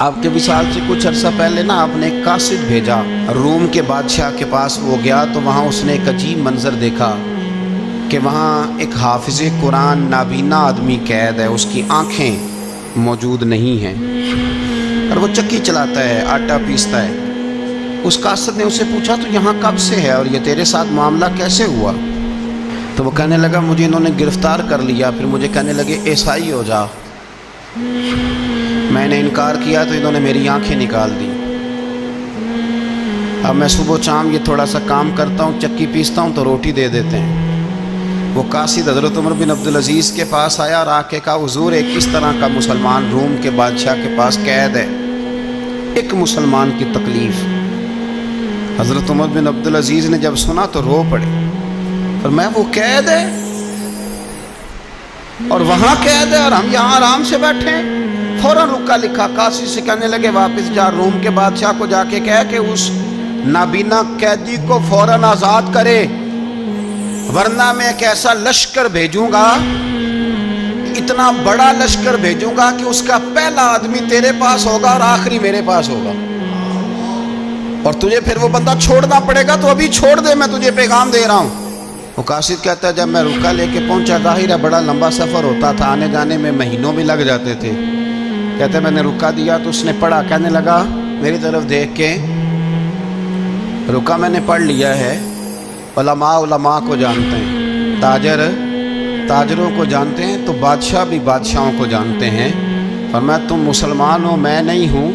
آپ کے وصال سے کچھ عرصہ پہلے نا آپ نے ایک قاصد بھیجا روم کے بادشاہ کے پاس. وہ گیا تو وہاں اس نے ایک عجیب منظر دیکھا کہ وہاں ایک حافظ قرآن نابینا آدمی قید ہے. اس کی آنکھیں موجود نہیں ہیں اور وہ چکی چلاتا ہے، آٹا پیستا ہے. اس قاصد نے اسے پوچھا تو یہاں کب سے ہے اور یہ تیرے ساتھ معاملہ کیسے ہوا؟ تو وہ کہنے لگا مجھے انہوں نے گرفتار کر لیا، پھر مجھے کہنے لگے عیسائی ہو جا. میں نے انکار کیا تو انہوں نے میری آنکھیں نکال دی. اب میں صبح شام یہ تھوڑا سا کام کرتا ہوں، چکی پیستا ہوں تو روٹی دے دیتے ہیں. وہ قاصد حضرت عمر بن عبدالعزیز کے پاس آیا اور آ کے کہا حضور ایک اس طرح کا مسلمان روم کے بادشاہ کے پاس قید ہے، ایک مسلمان کی تکلیف. حضرت عمر بن عبدالعزیز نے جب سنا تو رو پڑے اور میں وہ قید ہے اور وہاں قید ہے اور ہم یہاں آرام سے بیٹھے ہیں. فوراً رکا لکھا قاصد سے کہنے لگے واپس جا، روم کے بادشاہ کو جا کے کہہ کہ اس نابینا قیدی کو فوراً آزاد کرے، ورنہ میں ایک ایسا لشکر بھیجوں گا، اتنا بڑا لشکر بھیجوں گا کہ اس کا پہلا آدمی تیرے پاس ہوگا اور آخری میرے پاس ہوگا، اور تجھے پھر وہ بندہ چھوڑنا پڑے گا. تو ابھی چھوڑ دے، میں تجھے پیغام دے رہا ہوں. وہ قاصد کہتا ہے جب میں رکا لے کے پہنچا، ظاہر ہے بڑا لمبا سفر ہوتا تھا، آنے جانے میں مہینوں بھی لگ جاتے تھے. کہتے ہیں میں نے رکا دیا تو اس نے پڑھا، کہنے لگا میری طرف دیکھ کے رکا میں نے پڑھ لیا ہے. علماء کو جانتے ہیں، تاجر تاجروں کو جانتے ہیں، تو بادشاہ بھی بادشاہوں کو جانتے ہیں. فرمایا تم مسلمان ہو، میں نہیں ہوں،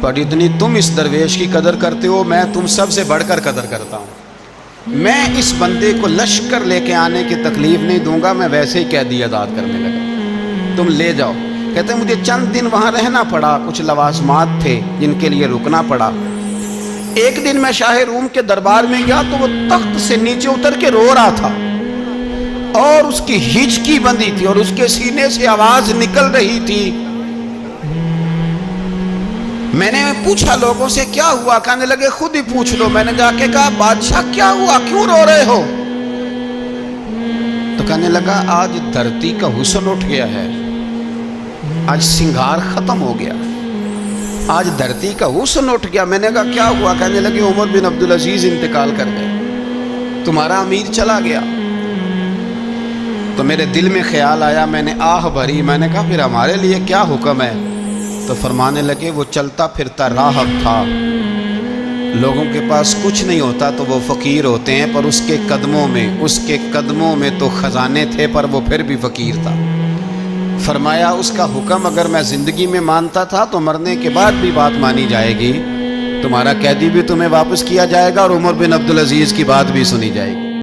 پر اتنی تم اس درویش کی قدر کرتے ہو، میں تم سب سے بڑھ کر قدر کرتا ہوں. میں اس بندے کو لشکر لے کے آنے کی تکلیف نہیں دوں گا، میں ویسے ہی قیدی آزاد کرنے لگا، تم لے جاؤ. کہتے ہیں مجھے چند دن وہاں رہنا پڑا، کچھ لوازمات تھے جن کے لیے رکنا پڑا. ایک دن میں شاہ روم کے دربار میں گیا تو وہ تخت سے نیچے اتر کے رو رہا تھا اور اس کی ہچکی بندھی تھی اور اس کے سینے سے آواز نکل رہی تھی. میں نے پوچھا لوگوں سے کیا ہوا؟ کہنے لگے خود ہی پوچھ لو. میں نے جا کے کہا بادشاہ کیا ہوا، کیوں رو رہے ہو؟ تو کہنے لگا آج دھرتی کا حسن اٹھ گیا ہے، آج سنگار ختم ہو گیا، آج دھرتی کا حسن اٹھ گیا. میں نے کہا کیا ہوا؟ کہنے لگے عمر بن عبدالعزیز انتقال کر گئے، تمہارا امیر چلا گیا. تو میرے دل میں خیال آیا، میں نے آہ بھری. میں نے کہا پھر ہمارے لیے کیا حکم ہے؟ تو فرمانے لگے وہ چلتا پھرتا راہب تھا، لوگوں کے پاس کچھ نہیں ہوتا تو وہ فقیر ہوتے ہیں، پر اس کے قدموں میں تو خزانے تھے، پر وہ پھر بھی فقیر تھا. فرمایا اس کا حکم اگر میں زندگی میں مانتا تھا تو مرنے کے بعد بھی بات مانی جائے گی، تمہارا قیدی بھی تمہیں واپس کیا جائے گا اور عمر بن عبدالعزیز کی بات بھی سنی جائے گی.